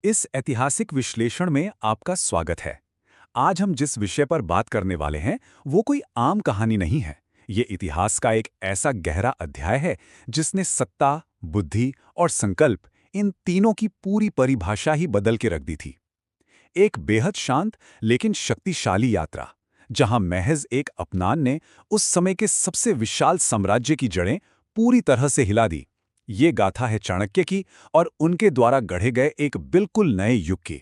इस ऐतिहासिक विश्लेषण में आपका स्वागत है। आज हम जिस विषय पर बात करने वाले हैं वो कोई आम कहानी नहीं है। ये इतिहास का एक ऐसा गहरा अध्याय है जिसने सत्ता, बुद्धि और संकल्प इन तीनों की पूरी परिभाषा ही बदल के रख दी थी। एक बेहद शांत लेकिन शक्तिशाली यात्रा, जहां महज एक अपनान ने उस समय के सबसे विशाल साम्राज्य की जड़ें पूरी तरह से हिला दी। ये गाथा है चाणक्य की और उनके द्वारा गढ़े गए एक बिल्कुल नए युग की।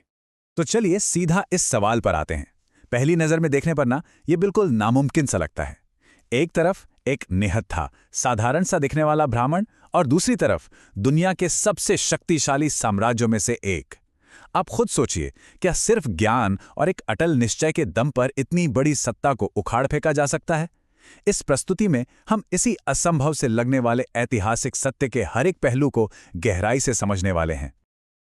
तो चलिए सीधा इस सवाल पर आते हैं। पहली नजर में देखने पर ना ये बिल्कुल नामुमकिन सा लगता है। एक तरफ एक निहत्था साधारण सा दिखने वाला ब्राह्मण और दूसरी तरफ दुनिया के सबसे शक्तिशाली साम्राज्यों में से एक। आप खुद सोचिए, क्या सिर्फ ज्ञान और एक अटल निश्चय के दम पर इतनी बड़ी सत्ता को उखाड़ फेंका जा सकता है? इस प्रस्तुति में हम इसी असंभव से लगने वाले ऐतिहासिक सत्य के हर एक पहलू को गहराई से समझने वाले हैं।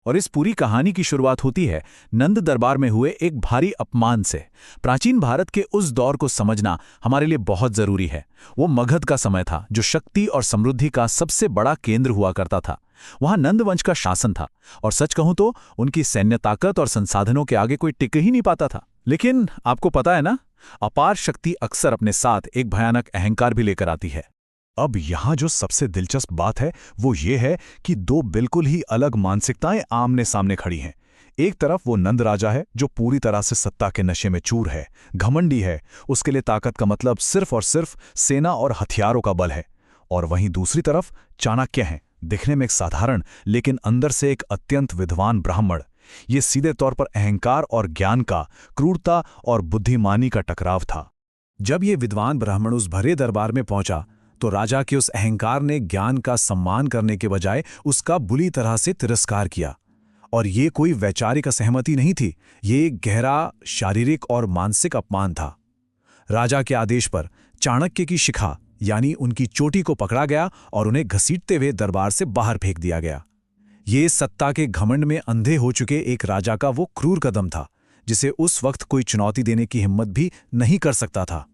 और इस पूरी कहानी की शुरुआत होती है नंद दरबार में हुए एक भारी अपमान से। प्राचीन भारत के उस दौर को समझना हमारे लिए बहुत जरूरी है। वो मगध का समय था, जो शक्ति और समृद्धि का सबसे बड़ा केंद्र हुआ करता था। वहां नंद वंश का शासन था और सच कहूं तो उनकी सैन्य ताकत और संसाधनों के आगे कोई टिक ही नहीं पाता था। लेकिन आपको पता है ना, अपार शक्ति अक्सर अपने साथ एक भयानक अहंकार भी लेकर आती है। अब यहां जो सबसे दिलचस्प बात है वो ये है कि दो बिल्कुल ही अलग मानसिकताएं आमने सामने खड़ी हैं। एक तरफ वो नंद राजा है जो पूरी तरह से सत्ता के नशे में चूर है, घमंडी है। उसके लिए ताकत का मतलब सिर्फ और सिर्फ सेना और हथियारों का बल है। और वहीं दूसरी तरफ चाणक्य हैं, दिखने में एक साधारण लेकिन अंदर से एक अत्यंत विद्वान ब्राह्मण। ये सीधे तौर पर अहंकार और ज्ञान का, क्रूरता और बुद्धिमानी का टकराव था। जब ये विद्वान ब्राह्मण उस भरे दरबार में पहुंचा तो राजा के उस अहंकार ने ज्ञान का सम्मान करने के बजाय उसका बुरी तरह से तिरस्कार किया। और ये कोई वैचारिक असहमति नहीं थी, ये एक गहरा शारीरिक और मानसिक अपमान था। राजा के आदेश पर चाणक्य की शिखा यानी उनकी चोटी को पकड़ा गया और उन्हें घसीटते हुए दरबार से बाहर फेंक दिया गया। ये सत्ता के घमंड में अंधे हो चुके एक राजा का वो क्रूर कदम था जिसे उस वक्त कोई चुनौती देने की हिम्मत भी नहीं कर सकता था।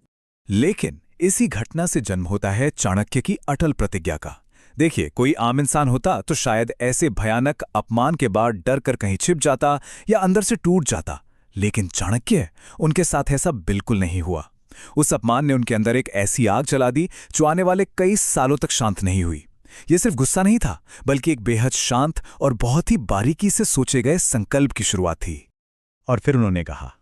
लेकिन इसी घटना से जन्म होता है चाणक्य की अटल प्रतिज्ञा का। देखिए, कोई आम इंसान होता तो शायद ऐसे भयानक अपमान के बाद डर कर कहीं छिप जाता या अंदर से टूट जाता। लेकिन चाणक्य, उनके साथ ऐसा बिल्कुल नहीं हुआ। उस अपमान ने उनके अंदर एक ऐसी आग जला दी जो आने वाले कई सालों तक शांत नहीं हुई। यह सिर्फ गुस्सा नहीं था, बल्कि एक बेहद शांत और बहुत ही बारीकी से सोचे गए संकल्प की शुरुआत थी। और फिर उन्होंने कहा,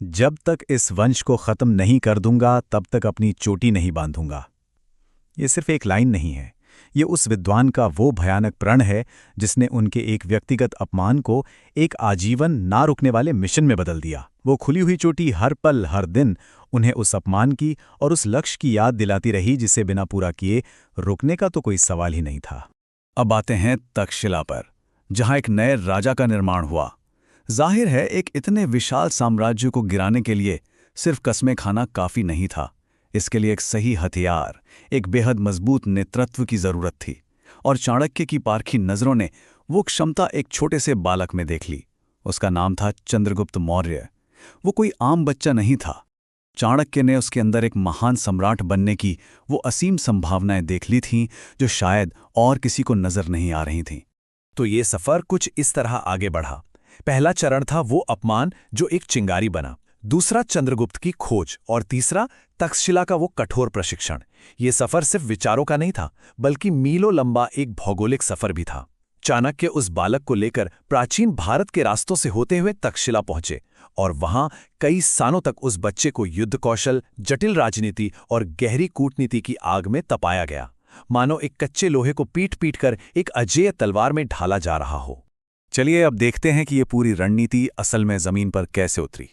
जब तक इस वंश को खत्म नहीं कर दूंगा तब तक अपनी चोटी नहीं बांधूंगा। ये सिर्फ एक लाइन नहीं है, ये उस विद्वान का वो भयानक प्रण है जिसने उनके एक व्यक्तिगत अपमान को एक आजीवन ना रुकने वाले मिशन में बदल दिया। वो खुली हुई चोटी हर पल हर दिन उन्हें उस अपमान की और उस लक्ष्य की याद दिलाती रही जिसे बिना पूरा किए रुकने का तो कोई सवाल ही नहीं था। अब आते हैं तक्षशिला पर, जहां एक नए राजा का निर्माण हुआ। जाहिर है, एक इतने विशाल साम्राज्य को गिराने के लिए सिर्फ कस्में खाना काफी नहीं था। इसके लिए एक सही हथियार, एक बेहद मजबूत नेतृत्व की जरूरत थी। और चाणक्य की पारखी नजरों ने वो क्षमता एक छोटे से बालक में देख ली। उसका नाम था चंद्रगुप्त मौर्य। वो कोई आम बच्चा नहीं था। चाणक्य ने उसके अंदर एक महान सम्राट बनने की वो असीम संभावनाएं देख ली थीं जो शायद और किसी को नजर नहीं आ रही थीं। तो ये सफर कुछ इस तरह आगे बढ़ा। पहला चरण था वो अपमान जो एक चिंगारी बना, दूसरा चंद्रगुप्त की खोज और तीसरा तक्षशिला का वो कठोर प्रशिक्षण। ये सफर सिर्फ विचारों का नहीं था, बल्कि मीलों लंबा एक भौगोलिक सफर भी था। चाणक्य उस बालक को लेकर प्राचीन भारत के रास्तों से होते हुए तक्षशिला पहुंचे और वहां कई सालों तक उस बच्चे को युद्ध कौशल, जटिल राजनीति और गहरी कूटनीति की आग में तपाया गया, मानो एक कच्चे लोहे को पीट पीट कर एक अजेय तलवार में ढाला जा रहा हो। चलिए अब देखते हैं कि ये पूरी रणनीति असल में जमीन पर कैसे उतरी।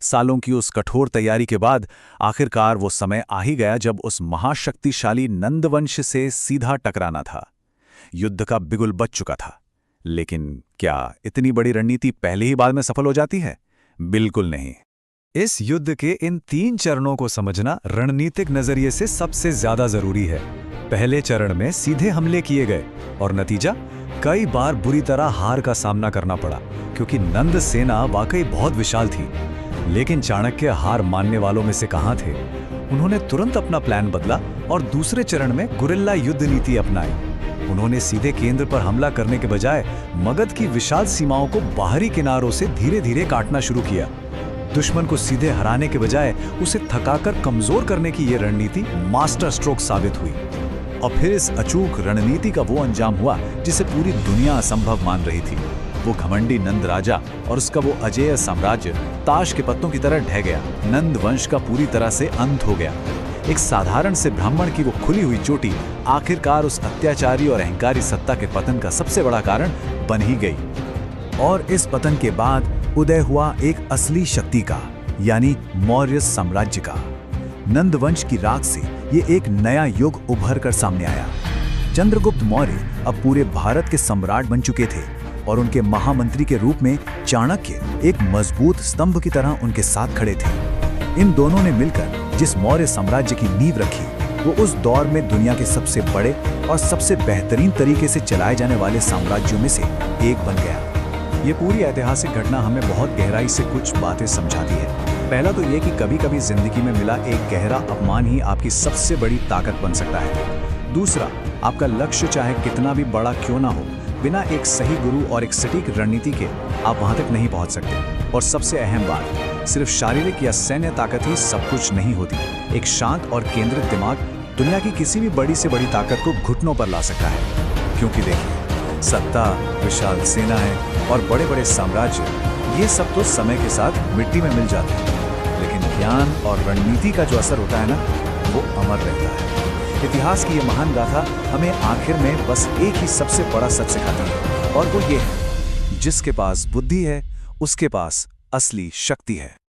सालों की उस कठोर तैयारी के बाद आखिरकार वो समय आ ही गया जब उस महाशक्तिशाली नंदवंश से सीधा टकराना था। युद्ध का बिगुल बज चुका था। लेकिन क्या इतनी बड़ी रणनीति पहले ही बार में सफल हो जाती है? बिल्कुल नहीं। इस युद्ध के इन 3 चरणों को समझना रणनीतिक नजरिए से सबसे ज्यादा जरूरी है। पहले चरण में सीधे हमले किए गए और नतीजा कई बार बुरी तरह हार का सामना करना पड़ा, क्योंकि नंद सेना वाकई बहुत विशाल थी। लेकिन चाणक्य हार मानने वालों में से कहां थे। उन्होंने तुरंत अपना प्लान बदला और दूसरे चरण में गुरिल्ला युद्ध नीति अपनाई। उन्होंने सीधे केंद्र पर हमला करने के बजाय मगध की विशाल सीमाओं को बाहरी किनारों से धीरे धीरे काटना शुरू किया। दुश्मन को सीधे हराने के बजाय उसे थकाकर कमजोर करने की यह रणनीति मास्टर स्ट्रोक साबित हुई। और फिर इस अचूक रणनीति का वो अंजाम हुआ जिसे पूरी दुनिया असंभव मान रही थी। वो घमंडी नंद राजा और उसका वो अजेय साम्राज्य ताश के पत्तों की तरह ढह गया। नंद वंश का पूरी तरह से अंत हो गया। एक साधारण से ब्राह्मण की वो खुली हुई चोटी आखिरकार उस अत्याचारी और अहंकारी सत्ता के पतन का सबसे बड़ा कारण बन ही गई। और इस पतन के बाद उदय हुआ एक असली शक्ति का, यानी मौर्य साम्राज्य का। नंद वंश की राख से ये एक नया युग उभर कर सामने आया। चंद्रगुप्त मौर्य अब पूरे भारत के सम्राट बन चुके थे और उनके महामंत्री के रूप में चाणक्य एक मजबूत स्तंभ की तरह उनके साथ खड़े थे। इन दोनों ने मिलकर जिस मौर्य साम्राज्य की नींव रखी, वो उस दौर में दुनिया के सबसे बड़े और सबसे बेहतरीन तरीके से चलाए जाने वाले साम्राज्यों में से एक बन गया। ये पूरी ऐतिहासिक घटना हमें बहुत गहराई से कुछ बातें समझाती है। पहला तो ये कि कभी-कभी जिंदगी में मिला एक गहरा अपमान ही आपकी सबसे बड़ी ताकत बन सकता है। दूसरा, आपका लक्ष्य चाहे कितना भी बड़ा क्यों ना हो, बिना एक सही गुरु और एक सटीक रणनीति के आप वहां तक नहीं पहुंच सकते। और सबसे अहम बात, सिर्फ शारीरिक या सैन्य ताकत ही सब कुछ नहीं होती। एक शांत और केंद्रित दिमाग दुनिया की किसी भी बड़ी से बड़ी ताकत को घुटनों पर ला सकता है। क्योंकि देखिए, सत्ता, विशाल सेनाएं और बड़े बड़े साम्राज्य, ये सब तो समय के साथ मिट्टी में मिल जाते हैं, लेकिन ज्ञान और रणनीति का जो असर होता है ना, वो अमर रहता है। इतिहास की ये महान गाथा हमें आखिर में बस एक ही सबसे बड़ा सच सिखाती है, और वो ये है, जिसके पास बुद्धि है उसके पास असली शक्ति है।